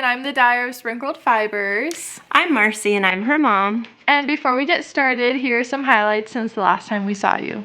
I'm the dyer of Sprinkled Fibers. I'm Marcy and I'm her mom. And before we get started, here are some highlights since the last time we saw you.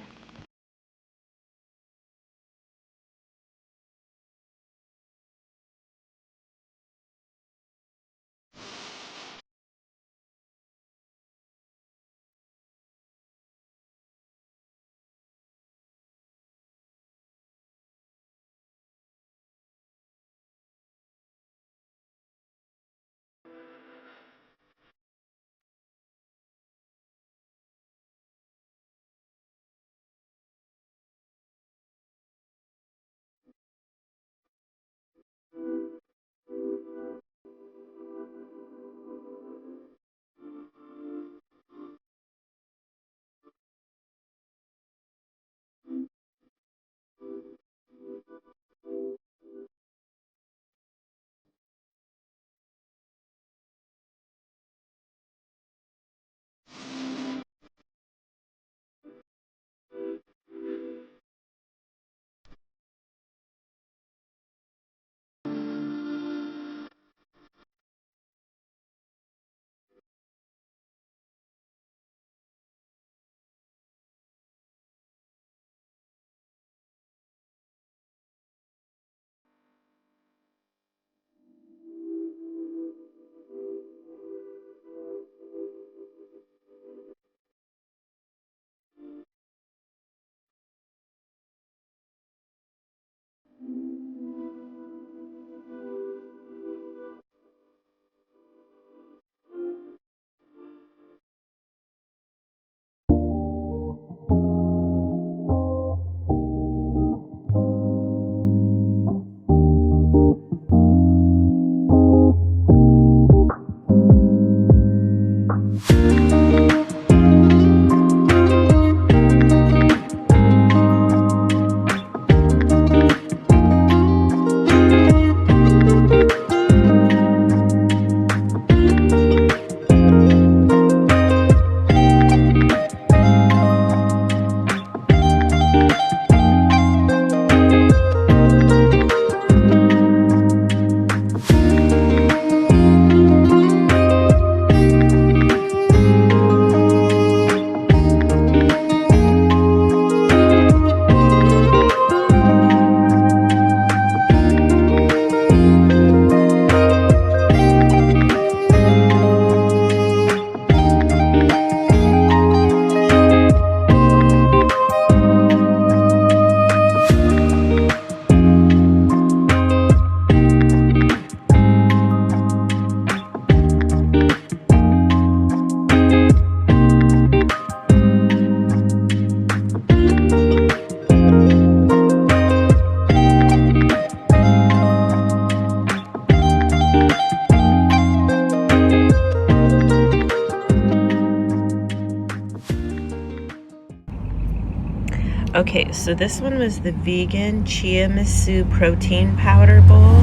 Okay, so this one was the vegan chia miso protein powder bowl,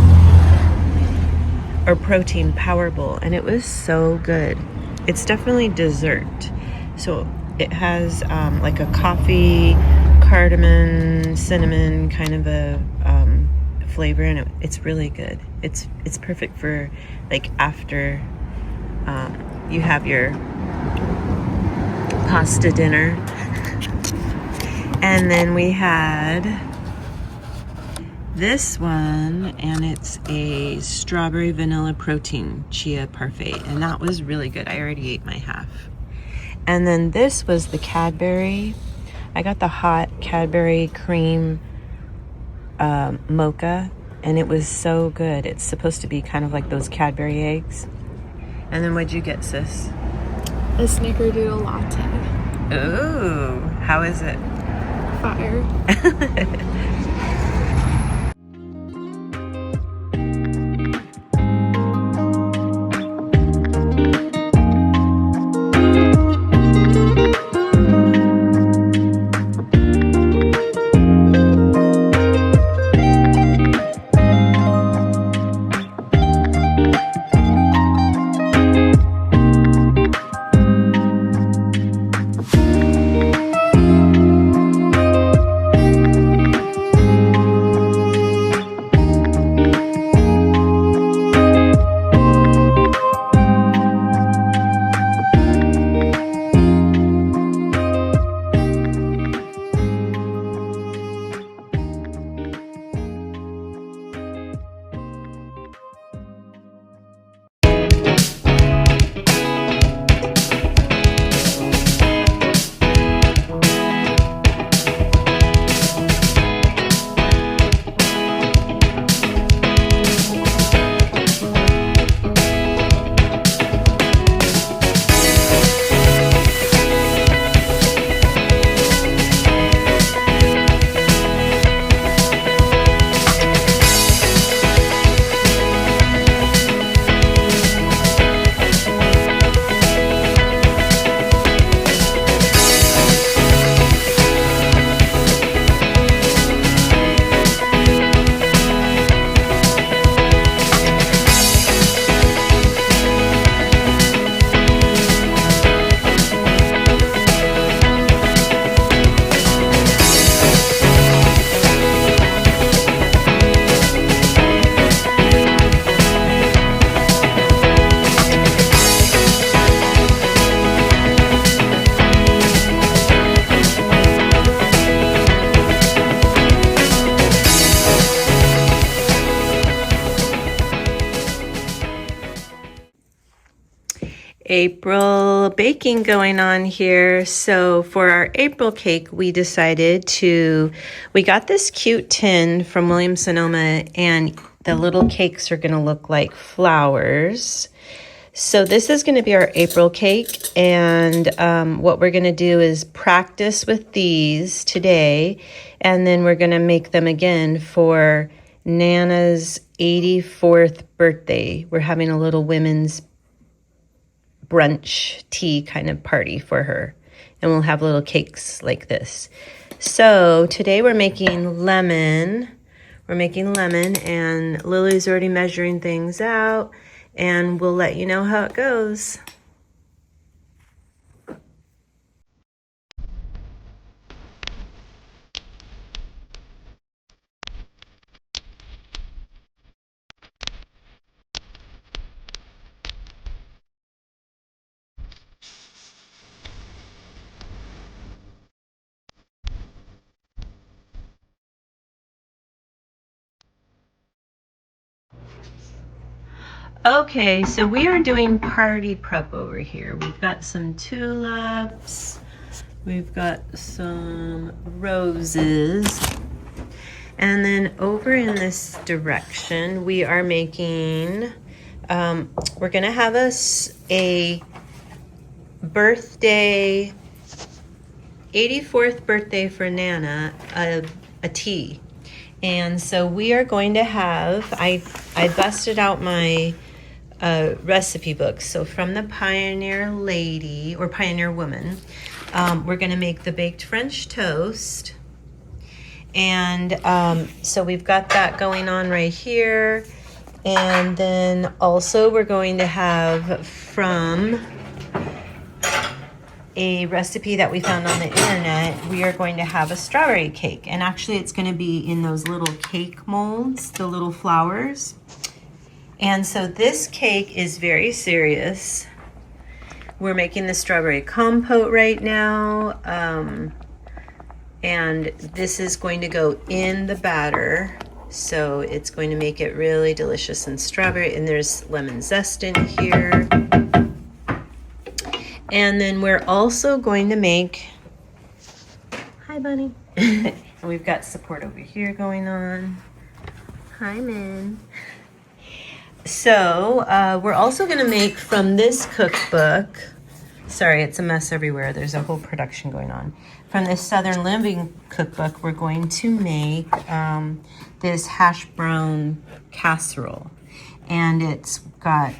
or protein power bowl, and it was so good. It's definitely dessert. So it has like a coffee, cardamom, cinnamon kind of a flavor, and it's really good. It's perfect for like after you have your pasta dinner. And then we had this one, and it's a strawberry vanilla protein chia parfait, and that was really good. I already ate my half. And then this was the Cadbury. I got the hot Cadbury cream mocha, and it was so good. It's supposed to be kind of like those Cadbury eggs. And then what'd you get, sis? A snickerdoodle latte. Ooh, how is it? Fire. April baking going on here. So for our April cake, we decided we got this cute tin from Williams-Sonoma, and the little cakes are going to look like flowers. So this is going to be our April cake, and what we're going to do is practice with these today, and then we're going to make them again for Nana's 84th birthday. We're having a little women's brunch tea kind of party for her, and we'll have little cakes like this. So today we're making lemon. And Lily's already measuring things out, and we'll let you know how it goes. Okay, so we are doing party prep over here. We've got some tulips, we've got some roses, and then over in this direction we are making, we're gonna have a birthday, 84th birthday for Nana, a tea. And so we are going to have, I busted out my recipe book. So from the Pioneer Lady or Pioneer Woman, we're going to make the baked French toast. And so we've got that going on right here. And then also we're going to have from a recipe that we found on the internet, we are going to have a strawberry cake. And actually it's going to be in those little cake molds, the little flowers. And so this cake is very serious. We're making the strawberry compote right now. And this is going to go in the batter. So it's going to make it really delicious and strawberry. And there's lemon zest in here. And then we're also going to make, hi bunny. And we've got support over here going on. Hi, Min. So we're also going to make from this cookbook, sorry, it's a mess everywhere. There's a whole production going on. From this Southern Living cookbook, we're going to make this hash brown casserole. And it's got,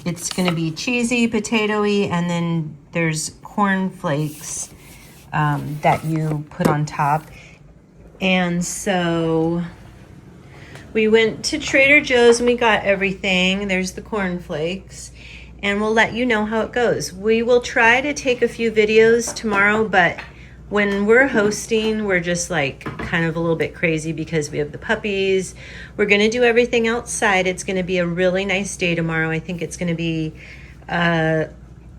it's going to be cheesy, potatoey, and then there's corn flakes that you put on top. And so we went to Trader Joe's and we got everything. There's the corn flakes, and we'll let you know how it goes. We will try to take a few videos tomorrow, but when we're hosting, we're just like kind of a little bit crazy because we have the puppies. We're going to do everything outside. It's going to be a really nice day tomorrow. I think it's going to be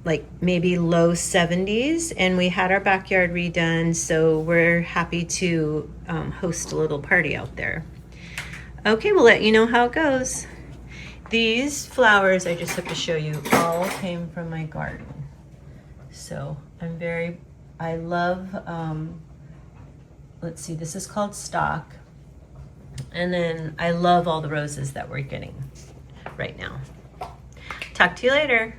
like maybe low 70s, and we had our backyard redone, so we're happy to host a little party out there. Okay, we'll let you know how it goes. These flowers, I just have to show you, all came from my garden. So I love, let's see, this is called stock. And then I love all the roses that we're getting right now. Talk to you later.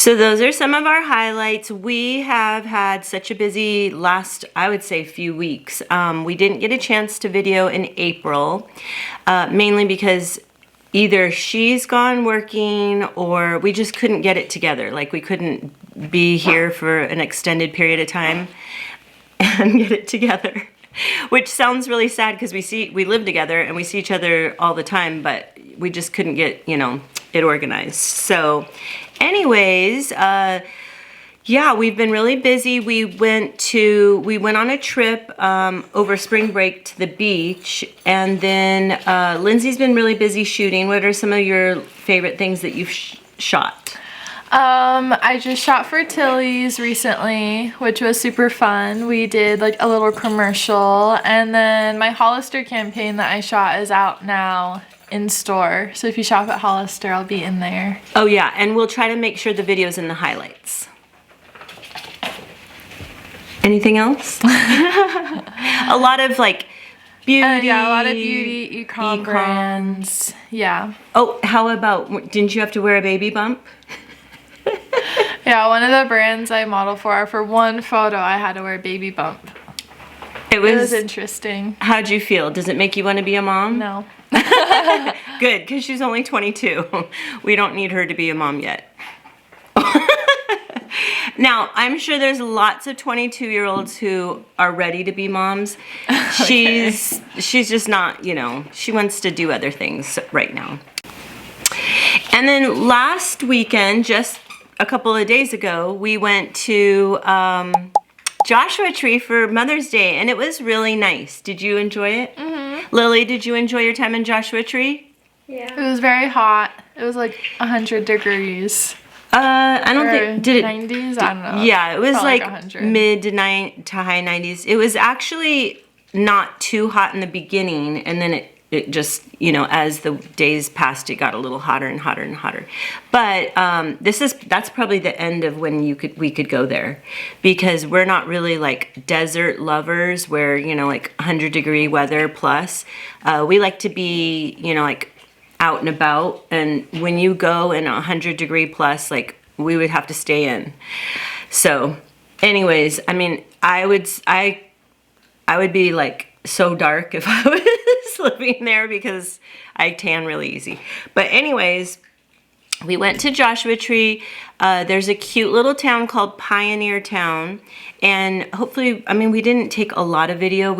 So those are some of our highlights. We have had such a busy last, I would say, few weeks. We didn't get a chance to video in April, mainly because either she's gone working or we just couldn't get it together. Like we couldn't be here for an extended period of time and get it together. Which sounds really sad because we live together and we see each other all the time, but we just couldn't get, you know, it organized. So anyways, yeah, we've been really busy. We went on a trip over spring break to the beach, and then Lindsay's been really busy shooting. What are some of your favorite things that you've shot? I just shot for Tilly's recently, which was super fun. We did like a little commercial, and then my Hollister campaign that I shot is out now in store. So if you shop at Hollister, I'll be in there. Oh yeah, and we'll try to make sure the video's in the highlights. Anything else? A lot of like beauty. Yeah, a lot of beauty, e-com brands. Yeah. Oh, how about, didn't you have to wear a baby bump? Yeah, one of the brands I model for one photo, I had to wear a baby bump. It was interesting. How'd you feel? Does it make you want to be a mom? No. Good, because she's only 22. We don't need her to be a mom yet. Now, I'm sure there's lots of 22-year-olds who are ready to be moms. Okay. She's just not, you know, she wants to do other things right now. And then last weekend, just a couple of days ago, we went to Joshua Tree for Mother's Day, and it was really nice. Did you enjoy it? Mm-hmm. Lily, did you enjoy your time in Joshua Tree? Yeah. It was very hot. It was like 100 degrees. I don't think, did it? 90s? I don't know. Yeah, it was like 100. mid to high 90s. It was actually not too hot in the beginning, and then it just, you know, as the days passed, it got a little hotter and hotter and hotter. But that's probably the end of when we could go there, because we're not really like desert lovers where, you know, like 100-degree weather plus. We like to be, you know, like out and about, and when you go in 100-degree plus, like we would have to stay in. So anyways, I mean, I would be like so dark if I was living there because I tan really easy. But anyways, we went to Joshua Tree. There's a cute little town called Pioneer Town, and hopefully, I mean, we didn't take a lot of video.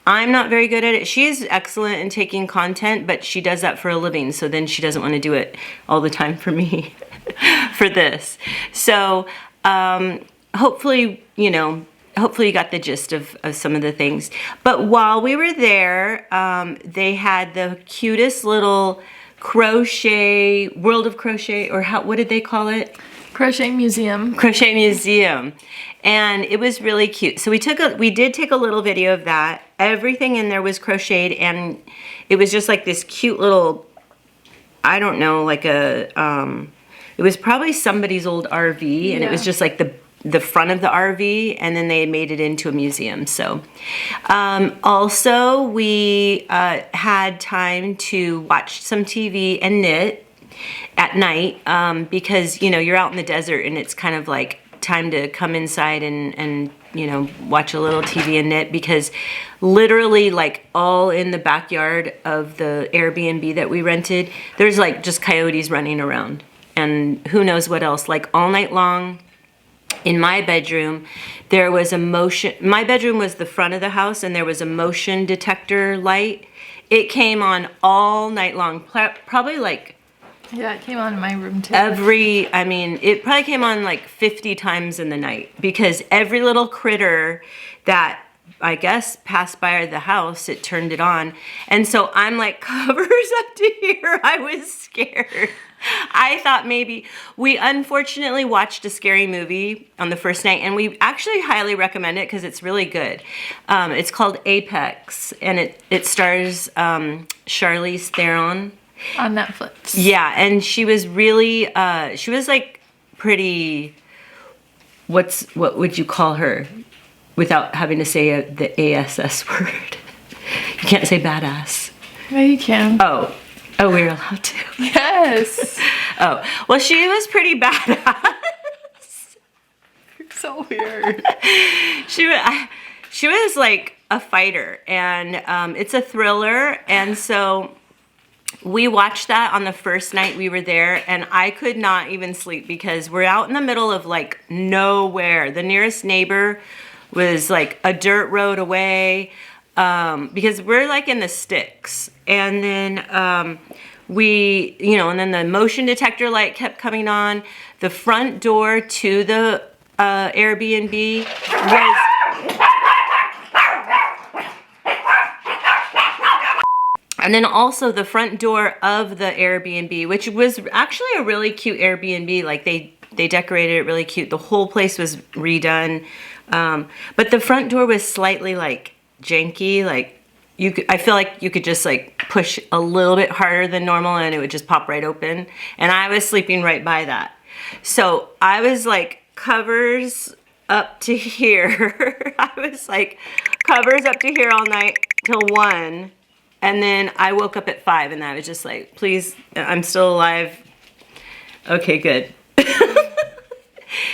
I'm not very good at it. She is excellent in taking content, but she does that for a living, so then she doesn't want to do it all the time for me for this. So hopefully, you know, hopefully you got the gist of some of the things. But while we were there, they had the cutest little crochet, World of Crochet, or what did they call it? Crochet museum. Crochet museum. And it was really cute. So we did take a little video of that. Everything in there was crocheted, and it was just like this cute little, I don't know, like it was probably somebody's old RV, and it was just like the front of the RV, and then they had made it into a museum. So also we had time to watch some TV and knit at night, because, you know, you're out in the desert and it's kind of like time to come inside and you know, watch a little TV and knit, because literally like all in the backyard of the Airbnb that we rented, there's like just coyotes running around and who knows what else, like all night long. In my bedroom, there was my bedroom was the front of the house, and there was a motion detector light. It came on all night long, probably like, yeah, it came on in my room too. I mean, it probably came on like 50 times in the night, because every little critter that I guess passed by the house, it turned it on. And so I'm like, covers up to here. I was scared. I thought maybe, we unfortunately watched a scary movie on the first night, and we actually highly recommend it because it's really good. It's called Apex, and it stars Charlize Theron. On Netflix. Yeah, and she was really, she was like pretty, what would you call her without having to say the ASS word? You can't say badass. Yeah, you can. Oh, we're allowed to. Yes. Oh, well, she was pretty badass. So weird. She was like a fighter, and it's a thriller, and so we watched that on the first night we were there, and I could not even sleep because we're out in the middle of like nowhere. The nearest neighbor was like a dirt road away, because we're like in the sticks, and then and then the motion detector light kept coming on. The front door to the Airbnb was and then also the front door of the Airbnb, which was actually a really cute Airbnb. Like they decorated it really cute. The whole place was redone, but the front door was slightly like janky. Like I feel like you could just like push a little bit harder than normal and it would just pop right open. And I was sleeping right by that, so I was like covers up to here. I was like covers up to here all night till 1. And then I woke up at 5 and I was just like, please, I'm still alive. Okay, good.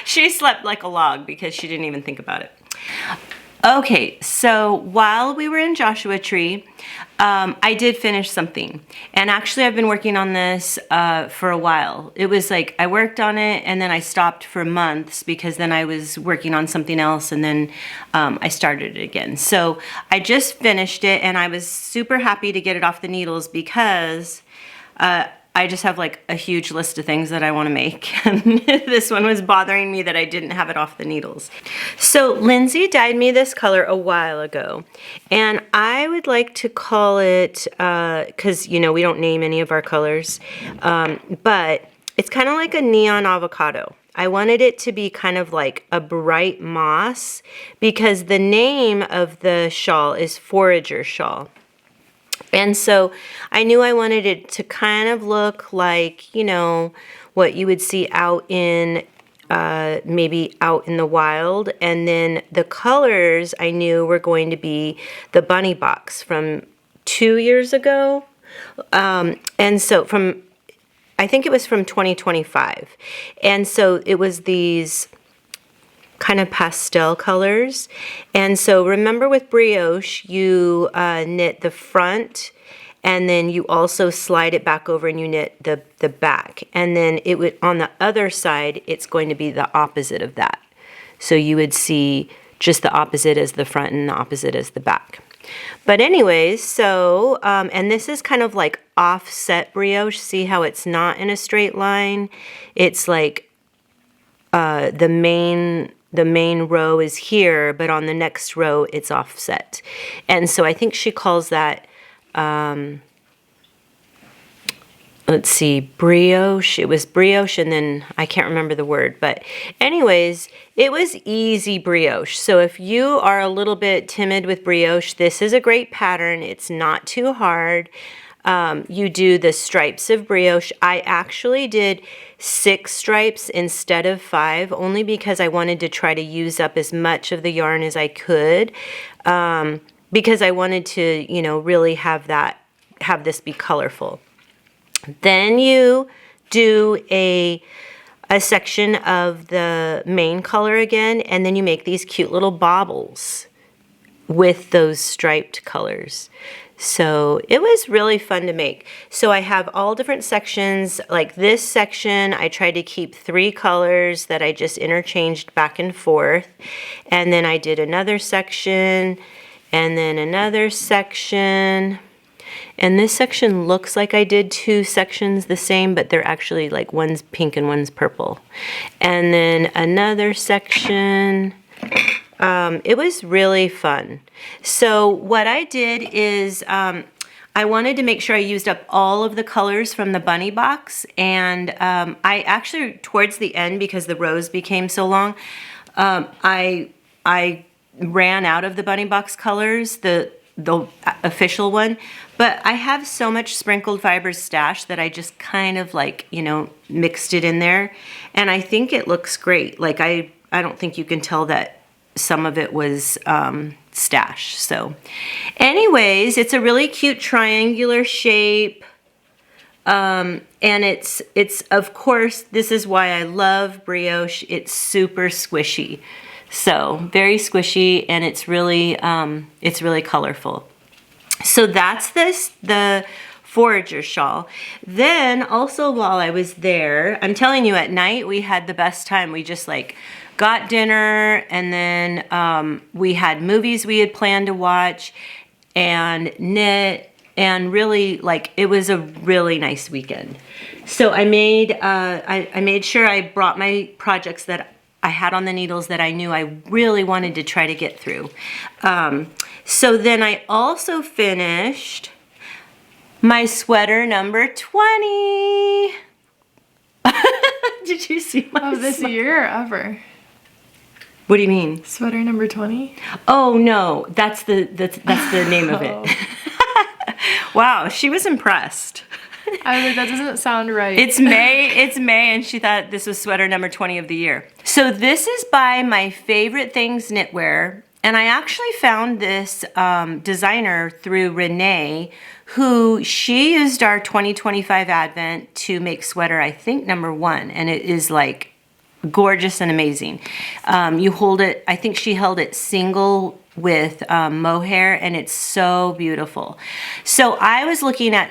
She slept like a log because she didn't even think about it. Okay, so while we were in Joshua Tree, I did finish something. And actually I've been working on this for a while. It was like I worked on it and then I stopped for months because then I was working on something else, and then I started it again. So I just finished it and I was super happy to get it off the needles because I just have like a huge list of things that I want to make. And this one was bothering me that I didn't have it off the needles. So Lindsay dyed me this color a while ago, and I would like to call it, because you know we don't name any of our colors, but it's kind of like a neon avocado. I wanted it to be kind of like a bright moss because the name of the shawl is Forager Shawl. And so I knew I wanted it to kind of look like, you know, what you would see out in, maybe out in the wild. And then the colors I knew were going to be the bunny box from 2 years ago. And so I think it was from 2025. And so it was these kind of pastel colors. And so remember with brioche, you knit the front and then you also slide it back over and you knit the back. And then it would, on the other side, it's going to be the opposite of that. So you would see just the opposite as the front and the opposite as the back. But anyways, so, and this is kind of like offset brioche. See how it's not in a straight line? It's like the main row is here, but on the next row it's offset. And so I think she calls that, let's see, brioche. It was brioche and then I can't remember the word, but anyways, it was easy brioche. So if you are a little bit timid with brioche, this is a great pattern. It's not too hard. You do the stripes of brioche. I actually did 6 stripes instead of 5, only because I wanted to try to use up as much of the yarn as I could, because I wanted to, you know, really have this be colorful. Then you do a section of the main color again, and then you make these cute little baubles with those striped colors. So it was really fun to make. So I have all different sections. Like this section, I tried to keep 3 colors that I just interchanged back and forth. And then I did another section, and then another section. And this section looks like I did 2 sections the same, but they're actually like one's pink and one's purple. And then another section. It was really fun. So what I did is I wanted to make sure I used up all of the colors from the bunny box, and I actually, towards the end, because the rows became so long, I ran out of the bunny box colors, the official one, but I have so much sprinkled fibers stashed that I just kind of like, you know, mixed it in there, and I think it looks great. Like I don't think you can tell that some of it was stash. So anyways, it's a really cute triangular shape. And it's of course, this is why I love brioche. It's super squishy. So very squishy, and it's really colorful. So that's the Forager Shawl. Then also while I was there, I'm telling you, at night we had the best time. We just like got dinner, and then we had movies we had planned to watch and knit, and really like it was a really nice weekend. So I made I made sure I brought my projects that I had on the needles that I knew I really wanted to try to get through. So then I also finished my sweater number 20. Did you see my Of this year or ever? What do you mean? Sweater number 20? Oh no, that's the name of it. Wow, she was impressed. I was like, that doesn't sound right. It's May, and she thought this was sweater number 20 of the year. So this is by My Favorite Things Knitwear, and I actually found this designer through Renee, who she used our 2025 Advent to make sweater, I think, number 1, and it is like gorgeous and amazing. You hold it, I think she held it single with mohair, and it's so beautiful. So I was looking at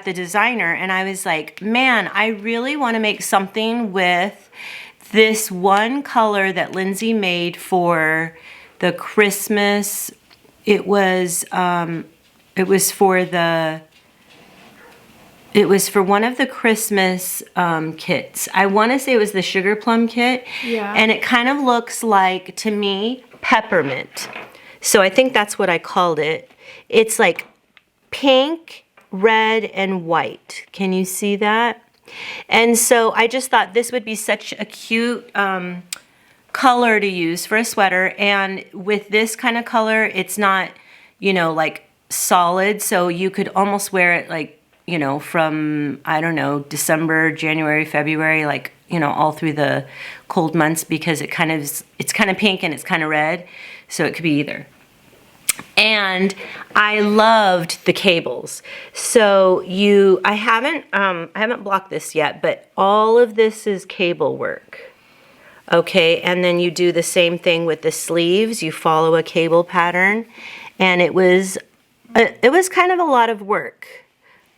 the designer, and I was like, man, I really want to make something with this one color that Lindsay made for the Christmas. It was for one of the Christmas kits. I want to say it was the Sugar Plum kit. Yeah. And it kind of looks like, to me, peppermint. So I think that's what I called it. It's like pink, red, and white. Can you see that? And so I just thought this would be such a cute color to use for a sweater. And with this kind of color, it's not, you know, like solid. So you could almost wear it like, you know, from, I don't know, December, January, February, like, you know, all through the cold months, because it's kind of pink and it's kind of red. So it could be either. And I loved the cables. So I haven't blocked this yet, but all of this is cable work. Okay, and then you do the same thing with the sleeves. You follow a cable pattern, and it was kind of a lot of work,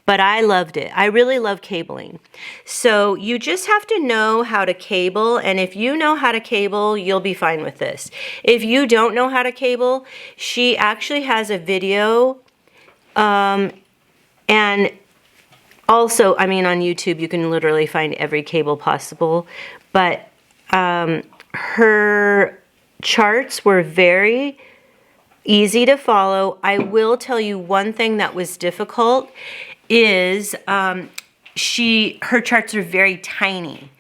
but I loved it. I really love cabling. So you just have to know how to cable, and if you know how to cable, you'll be fine with this. If you don't know how to cable, she actually has a video, and also, I mean, on YouTube, you can literally find every cable possible, but her charts were very easy to follow. I will tell you one thing that was difficult is her charts are very tiny.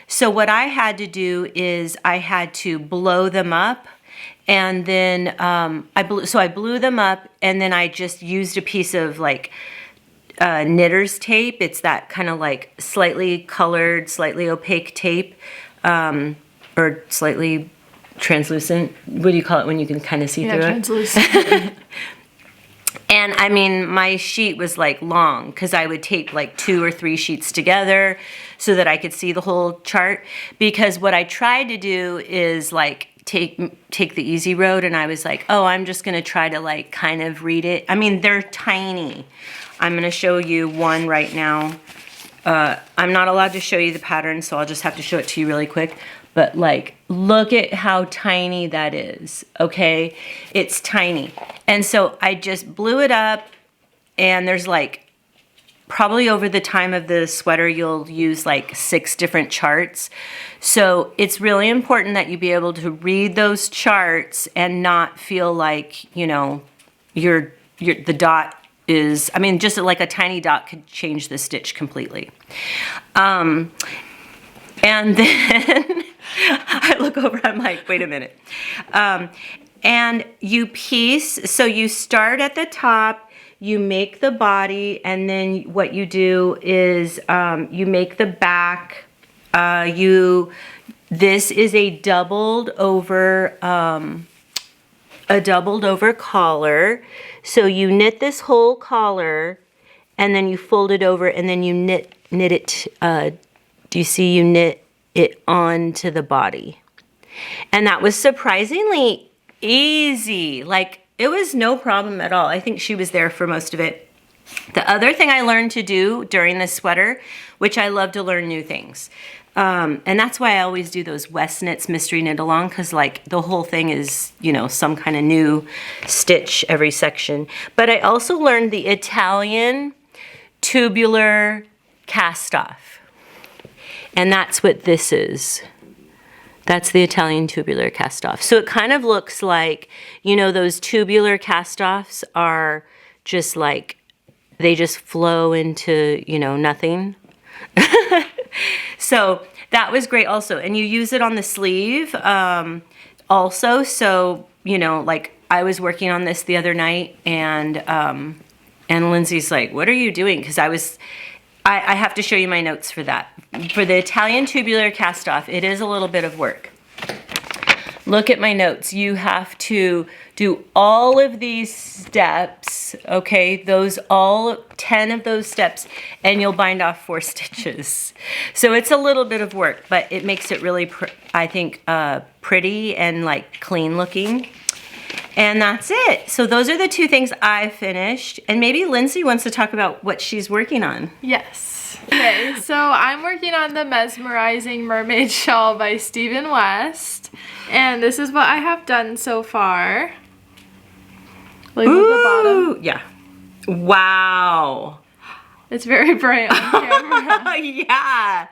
So what I had to do is I had to blow them up, and then I blew them up, and then I just used a piece of like knitter's tape. It's that kind of like slightly colored, slightly opaque tape, or slightly translucent. What do you call it when you can kind of see through translucent. And I mean, my sheet was like long, because I would tape like 2 or 3 sheets together so that I could see the whole chart. Because what I tried to do is like take the easy road, and I was like, oh, I'm just gonna try to like kind of read it. I mean, they're tiny. I'm gonna show you one right now. I'm not allowed to show you the pattern, so I'll just have to show it to you really quick. But like, look at how tiny that is, okay? It's tiny. And so I just blew it up, and there's like, probably over the time of the sweater, you'll use like 6 different charts. So it's really important that you be able to read those charts and not feel like, you know, the dot is, I mean, just like a tiny dot could change the stitch completely. And then I look over, I'm like, wait a minute. And you piece, so you start at the top, you make the body, and then what you do is you make the back. This is a doubled over collar. So you knit this whole collar, and then you fold it over, and then you knit it. Do you see you knit it onto the body? And that was surprisingly easy. Like, it was no problem at all. I think she was there for most of it. The other thing I learned to do during this sweater, which I love to learn new things, and that's why I always do those West Knits mystery knit along, because like the whole thing is, you know, some kind of new stitch every section. But I also learned the Italian tubular cast off, and that's what this is. That's the Italian tubular cast off. So it kind of looks like, you know, those tubular cast offs are just like, they just flow into, you know, nothing. So that was great also. And you use it on the sleeve also. So, you know, like I was working on this the other night, and Lindsay's like, what are you doing? Because I have to show you my notes for that. For the Italian tubular cast off, it is a little bit of work. Look at my notes. You have to do all of these steps, okay? All 10 of those steps, and you'll bind off 4 stitches. So it's a little bit of work, but it makes it really, I think, pretty and like clean looking. And that's it. So those are the 2 things I finished. And maybe Lindsay wants to talk about what she's working on. Yes. Okay, so I'm working on the Mesmerizing Mermaid Shawl by Stephen West. And this is what I have done so far. Look at the bottom. Yeah. Wow. It's very bright on camera. Yeah.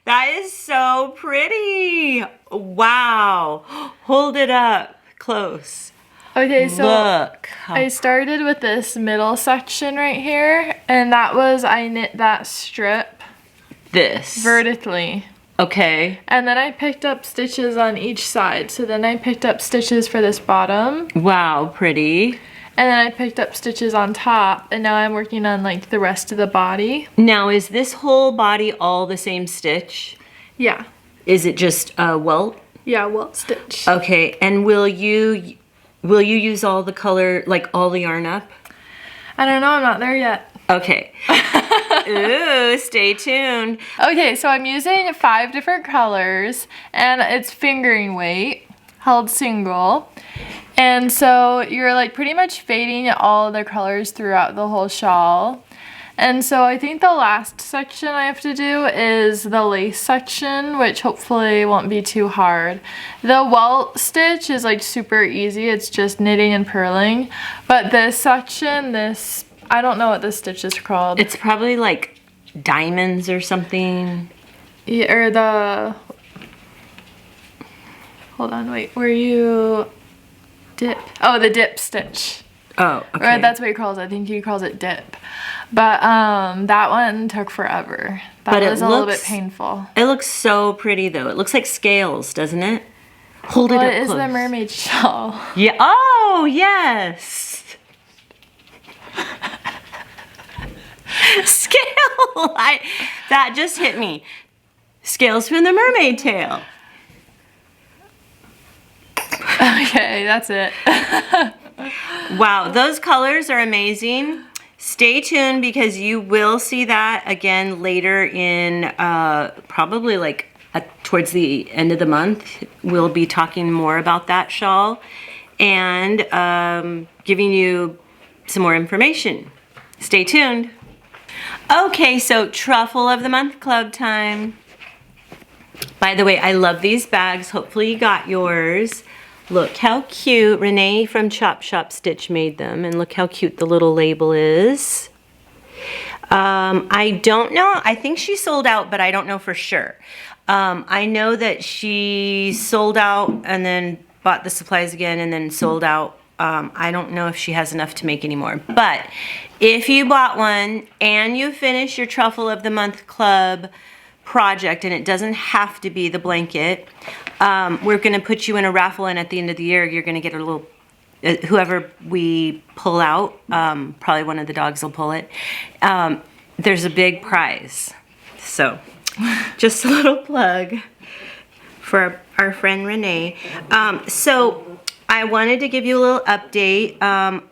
That is so pretty. Wow. Hold it up close. Okay, so look. I started with this middle section right here, and that was, I knit that strip vertically. Okay. And then I picked up stitches on each side. So then I picked up stitches for this bottom. Wow, pretty. And then I picked up stitches on top, and now I'm working on like the rest of the body. Now, is this whole body all the same stitch? Yeah. Is it just welt? Yeah, welt stitch. Okay, and will you use all the color, like all the yarn up? I don't know, I'm not there yet. Okay. Ooh, stay tuned. Okay, so I'm using 5 different colors, and it's fingering weight, held single. And so you're like pretty much fading all the colors throughout the whole shawl. And so I think the last section I have to do is the lace section, which hopefully won't be too hard. The welt stitch is like super easy. It's just knitting and purling. But this section, I don't know what this stitch is called. It's probably like diamonds or something. Yeah, or the, hold on, wait, where you dip. Oh, the dip stitch. Oh, okay. Or that's what he calls it. I think he calls it dip. But that one took forever. That was a little bit painful. It looks so pretty though. It looks like scales, doesn't it? Hold it up close. It is the mermaid shawl. Yeah. Oh, yes. Scale. That just hit me. Scales from the mermaid tail. Okay, that's it. Wow, those colors are amazing. Stay tuned because you will see that again later in probably like towards the end of the month. We'll be talking more about that shawl and giving you some more information. Stay tuned. Okay, so Truffle of the Month Club time. By the way, I love these bags. Hopefully you got yours. Look how cute. Renee from Chop Shop Stitch made them, and look how cute the little label is. I don't know. I think she sold out, but I don't know for sure. I know that she sold out and then bought the supplies again and then sold out. I don't know if she has enough to make anymore. But if you bought one and you finish your Truffle of the Month Club project, and it doesn't have to be the blanket, we're going to put you in a raffle, and at the end of the year you're going to get a little, whoever we pull out, probably one of the dogs will pull it, there's a big prize. So just a little plug for our friend Renee. So I wanted to give you a little update. I'm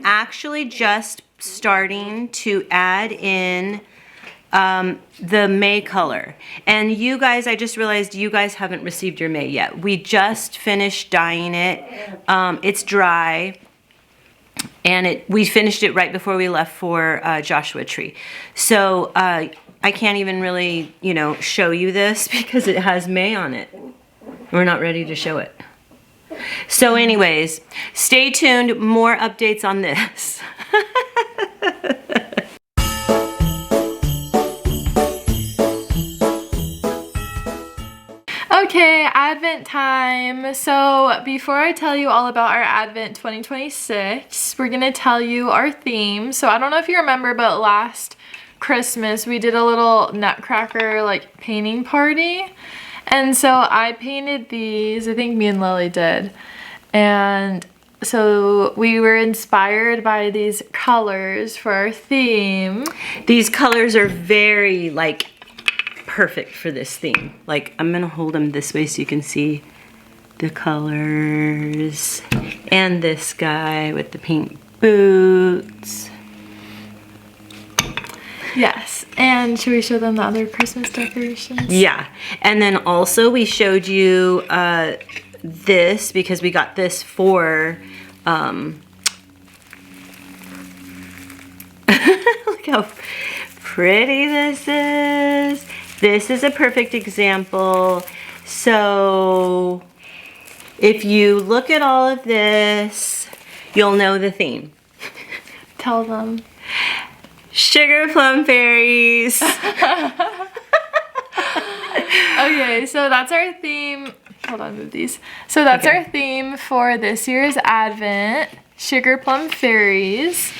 actually just starting to add in the May color. And you guys, I just realized you guys haven't received your May yet. We just finished dyeing it. It's dry. And we finished it right before we left for Joshua Tree. So I can't even really, you know, show you this because it has May on it. We're not ready to show it. So anyways, stay tuned, more updates on this. Okay, Advent time. So before I tell you all about our Advent 2026, we're gonna tell you our theme. So I don't know if you remember, but last Christmas we did a little nutcracker like painting party. And so I painted these, I think me and Lily did. And so we were inspired by these colors for our theme. These colors are very like perfect for this theme. Like I'm gonna hold them this way so you can see the colors. And this guy with the pink boots. Yes, and should we show them the other Christmas decorations? Yeah, and then also we showed you this because we got this for, look how pretty this is. This is a perfect example. So if you look at all of this, you'll know the theme. Tell them. Sugar plum fairies. Okay, so that's our theme. Hold on, move these. So that's our theme for this year's Advent, sugar plum fairies.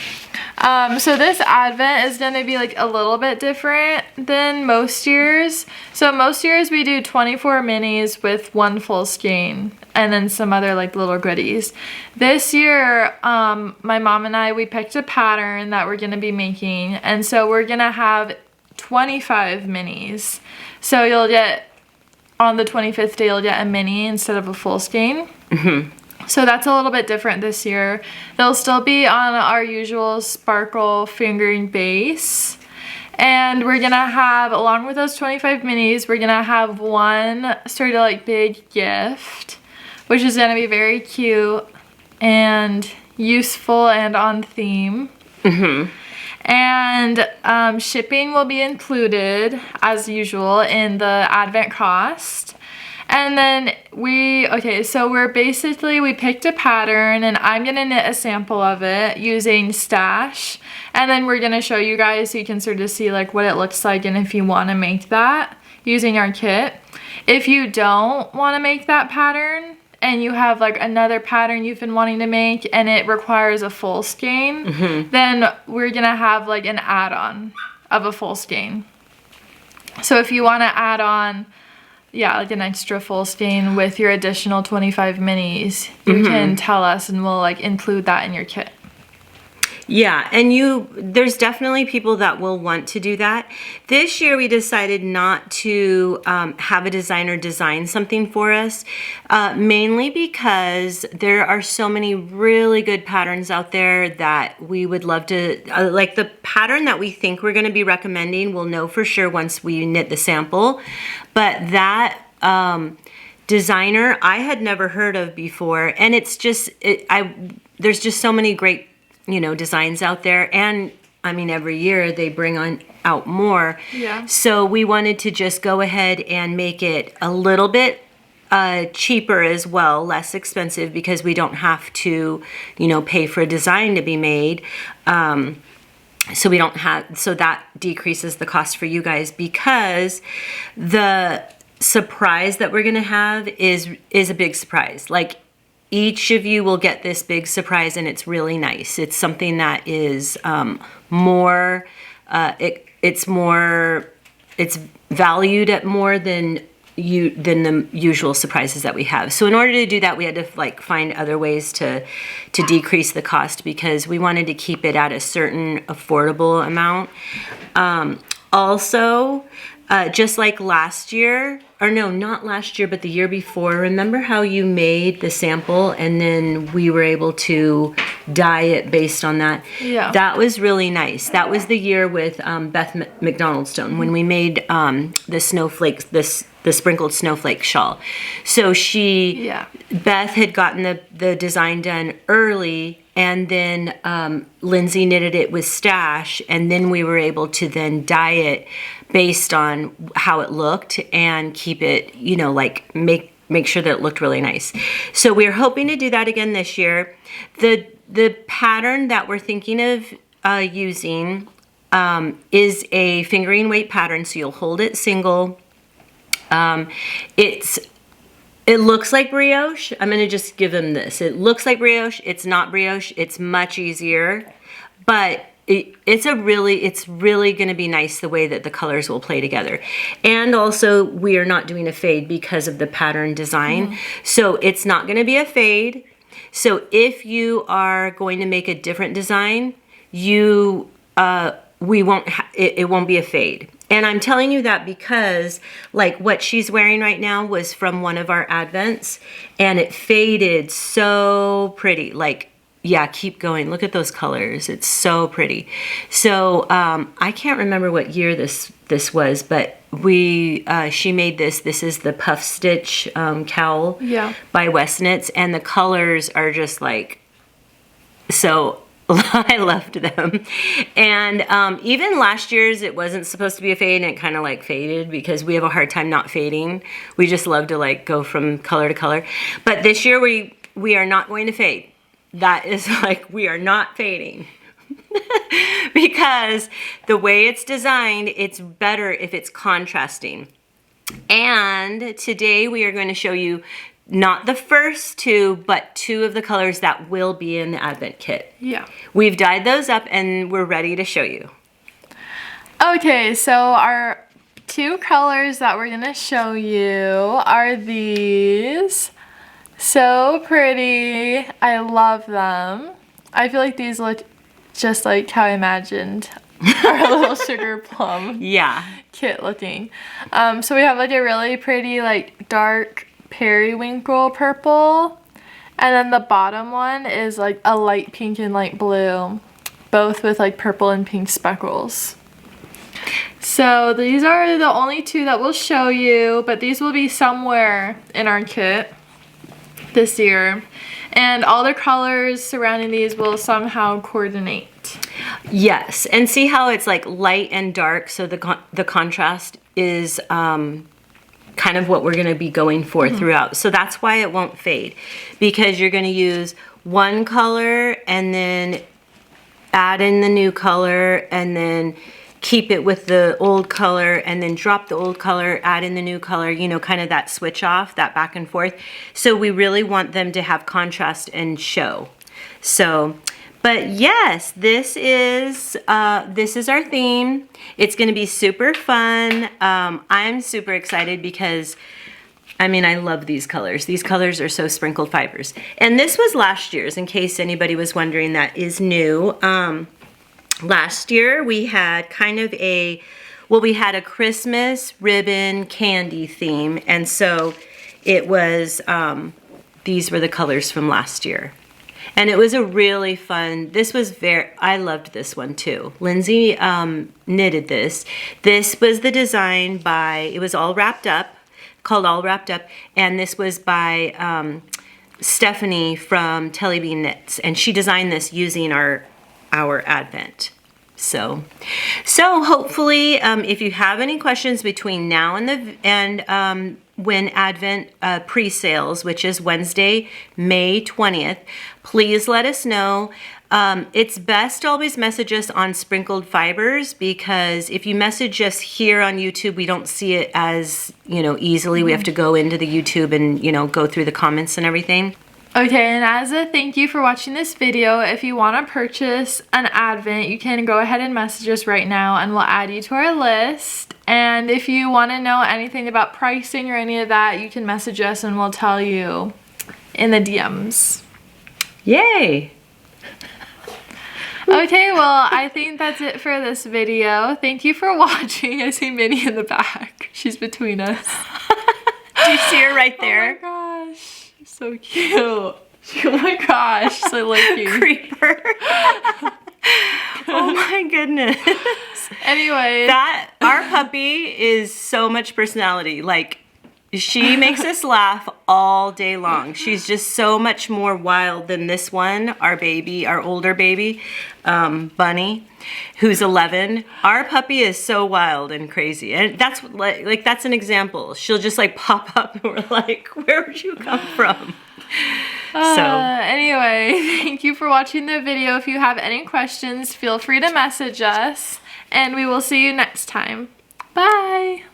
So this Advent is going to be like a little bit different than most years. So most years we do 24 minis with one full skein and then some other like little goodies. This year, my mom and I, we picked a pattern that we're going to be making. And so we're going to have 25 minis. So you'll get, on the 25th day, you'll get a mini instead of a full skein. Mm-hmm. So that's a little bit different this year. They'll still be on our usual sparkle fingering base. And we're gonna have, along with those 25 minis, we're gonna have one sort of like big gift, which is gonna be very cute and useful and on theme. Mm-hmm. And shipping will be included as usual in the Advent cost. And then we picked a pattern and I'm gonna knit a sample of it using stash. And then we're gonna show you guys so you can sort of see like what it looks like and if you wanna make that using our kit. If you don't wanna make that pattern and you have like another pattern you've been wanting to make and it requires a full skein, then we're gonna have like an add-on of a full skein. So if you wanna add on like an extra full skein with your additional 25 minis, you can tell us and we'll like include that in your kit. Yeah, and there's definitely people that will want to do that. This year we decided not to have a designer design something for us, mainly because there are so many really good patterns out there that we would love to, like the pattern that we think we're going to be recommending, we'll know for sure once we knit the sample, but that designer I had never heard of before, and it's just, there's just so many great designs out there, and I mean every year they bring out more. Yeah. So we wanted to just go ahead and make it a little bit cheaper as well, less expensive, because we don't have to, pay for a design to be made. So that decreases the cost for you guys, because the surprise that we're gonna have is a big surprise. Like, each of you will get this big surprise, and it's really nice. It's something that is more, it's valued at more than the usual surprises that we have. So in order to do that, we had to find other ways to decrease the cost, because we wanted to keep it at a certain affordable amount. Also, just like last year, or no, not last year, but the year before. Remember how you made the sample and then we were able to dye it based on that? Yeah. That was really nice. That was the year with Beth McDonaldstone when we made the snowflakes, the sprinkled snowflake shawl. So Beth had gotten the design done early, and then Lindsay knitted it with stash, and then we were able to then dye it based on how it looked and keep it, you know, like make sure that it looked really nice. So we're hoping to do that again this year. The pattern that we're thinking of using is a fingering weight pattern, so you'll hold it single. It looks like brioche. I'm gonna just give them this. It looks like brioche. It's not brioche. It's much easier, but it's really gonna be nice the way that the colors will play together. And also, we are not doing a fade because of the pattern design. So it's not gonna be a fade. So if you are going to make a different design, it won't be a fade. And I'm telling you that because like what she's wearing right now was from one of our advents and it faded so pretty. Like, yeah, keep going. Look at those colors. It's so pretty. So I can't remember what year this was, but she made this. This is the puff stitch cowl by West Knits, and the colors are just like so. I loved them. And even last year's, it wasn't supposed to be a fade, and it kind of like faded because we have a hard time not fading. We just love to like go from color to color. But this year we are not going to fade. That is like, we are not fading. Because the way it's designed, it's better if it's contrasting. And today we are going to show you not the first two, but two of the colors that will be in the Advent kit. Yeah. We've dyed those up and we're ready to show you. Okay, so our two colors that we're gonna show you are these. So pretty. I love them. I feel like these look just like how I imagined our little sugar plum kit looking. So we have like a really pretty like dark periwinkle purple, and then the bottom one is like a light pink and light blue, both with like purple and pink speckles. So these are the only two that we'll show you, but these will be somewhere in our kit this year, and all the colors surrounding these will somehow coordinate. Yes, and see how it's like light and dark, so the contrast is kind of what we're going to be going for throughout. So that's why it won't fade, because you're going to use one color and then add in the new color and then keep it with the old color and then drop the old color, add in the new color, you know, kind of that switch off, that back and forth. So we really want them to have contrast and show. So, but yes, this is our theme. It's gonna be super fun. I'm super excited because, I mean, I love these colors. These colors are so sprinkled fibers. And this was last year's, in case anybody was wondering, that is new. Last year we had kind of we had a Christmas ribbon candy theme. And so it was, these were the colors from last year. And it was a really fun, I loved this one too. Lindsay knitted this. This was the design it was All Wrapped Up, called All Wrapped Up. And this was by Stephanie from Telly Bean Knits. And she designed this using our Advent. So hopefully, if you have any questions between now and when Advent pre-sales, which is Wednesday, May 20th, please let us know. It's best to always message us on Sprinkled Fibers, because if you message us here on YouTube, we don't see it as, you know, easily. We have to go into the YouTube and, you know, go through the comments and everything. Okay, and as a thank you for watching this video, if you want to purchase an Advent, you can go ahead and message us right now and we'll add you to our list. And if you want to know anything about pricing or any of that, you can message us and we'll tell you in the DMs. Yay! Okay, well, I think that's it for this video. Thank you for watching. I see Minnie in the back. She's between us. Do you see her right there? Oh my gosh, so cute. Oh my gosh, so lucky. Creeper. Oh my goodness. Anyway, our puppy is so much personality. Like, she makes us laugh all day long. She's just so much more wild than this one, our baby, our older baby, Bunny, who's 11. Our puppy is so wild and crazy. And that's like that's an example. She'll just like pop up and we're like, where would you come from? Anyway, thank you for watching the video. If you have any questions, feel free to message us, and we will see you next time. Bye!